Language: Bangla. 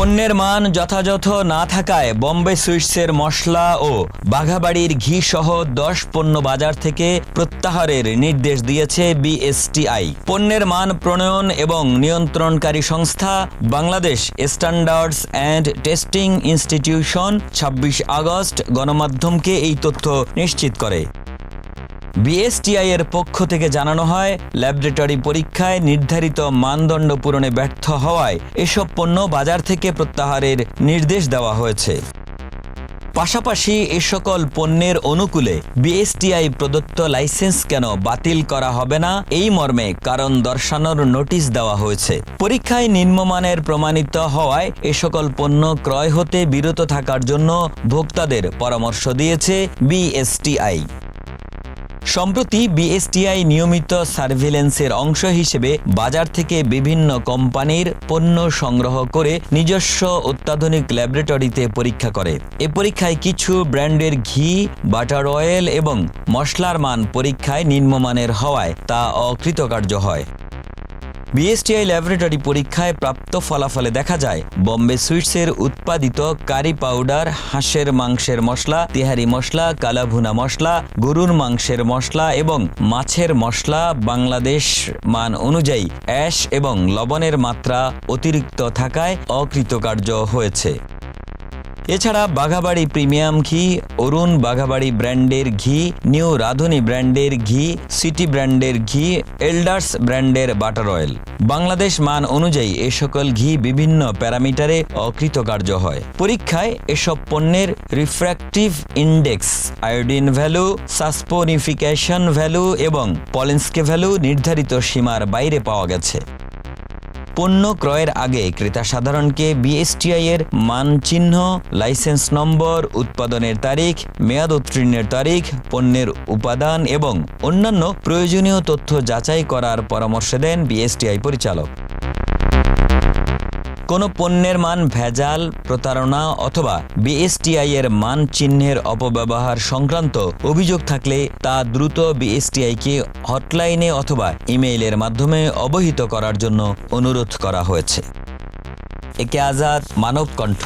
পণ্যের মান যথাযথ না থাকায় বোম্বে সুইটসের মশলা ও বাঘাবাড়ির ঘি সহ 10 পণ্য বাজার থেকে প্রত্যাহারের নির্দেশ দিয়েছে বিএসটিআই। পণ্যের মান প্রণয়ন এবং নিয়ন্ত্রণকারী সংস্থা Bangladesh standards and testing institution 26 August গণমাধ্যমকে এই তথ্য নিশ্চিত করে। বিএসটিআই এর পক্ষ থেকে জানানো হয়, ল্যাবরেটরি পরীক্ষায় নির্ধারিত মানদণ্ড পূরণে ব্যর্থ হওয়ায় এসব পণ্য বাজার থেকে প্রত্যাহারের নির্দেশ দেওয়া হয়েছে। পাশাপাশি এ সকল পণ্যের অনুকূলে বিএসটিআই প্রদত্ত লাইসেন্স কেন বাতিল করা হবে না এই মর্মে কারণ দর্শানোর নোটিশ দেওয়া হয়েছে। পরীক্ষায় নিম্নমানের প্রমাণিত হওয়ায় এ সকল পণ্য ক্রয় হতে বিরত থাকার জন্য ভোক্তাদের পরামর্শ দিয়েছে বিএসটিআই। সম্প্রতি বিএসটিআই নিয়মিত সার্ভিলেন্সের অংশ হিসেবে বাজার থেকে বিভিন্ন কোম্পানির পণ্য সংগ্রহ করে নিজস্ব অত্যাধুনিক ল্যাবরেটরিতে পরীক্ষা করে। এ পরীক্ষায় কিছু ব্র্যান্ডের ঘি, বাটার অয়েল এবং মশলার মান পরীক্ষায় নিম্নমানের হওয়ায় তা অকৃতকার্য হয়। বিএসটিআই ল্যাবরেটরি পরীক্ষায় প্রাপ্ত ফলাফলে দেখা যায়, বোম্বে সুইটসের উৎপাদিত কারি পাউডার, হাঁসের মাংসের মশলা, তেহারি মশলা, কালাভুনা মশলা, গরুর মাংসের মশলা এবং মাছের মশলা বাংলাদেশ মান অনুযায়ী অ্যাশ এবং লবণের মাত্রা অতিরিক্ত থাকায় অকৃতকার্য হয়েছে। এছাড়া বাঘাবাড়ি প্রিমিয়াম ঘি, অরুণ বাঘাবাড়ি ব্র্যান্ডের ঘি, নিউ রাধুনী ব্র্যান্ডের ঘি, সিটি ব্র্যান্ডের ঘি, এল্ডার্স ব্র্যান্ডের বাটার অয়েল বাংলাদেশ মান অনুযায়ী এ সকল ঘি বিভিন্ন প্যারামিটারে অকৃতকার্য হয়। পরীক্ষায় এসব পণ্যের refractive index, iodine value, saponification value এবং পলেন্সকে ভ্যালু নির্ধারিত সীমার বাইরে পাওয়া গেছে। পণ্য ক্রয়ের আগে ক্রেতা সাধারণকে বিএসটিআই এর মানচিহ্ন, লাইসেন্স নম্বর, উৎপাদনের তারিখ, মেয়াদ উত্তীর্ণের তারিখ, পণ্যের উপাদান এবং অন্যান্য প্রয়োজনীয় তথ্য যাচাই করার পরামর্শ দেন বিএসটিআই পরিচালক। কোনো পণ্যের মান ভেজাল, প্রতারণা অথবা বিএসটিআই এর মান চিহ্নের অপব্যবহার সংক্রান্ত অভিযোগ থাকলে তা দ্রুত বিএসটিআইকে হটলাইনে অথবা ইমেইলের মাধ্যমে অবহিত করার জন্য অনুরোধ করা হয়েছে। একে আজাদ, মানব কণ্ঠ।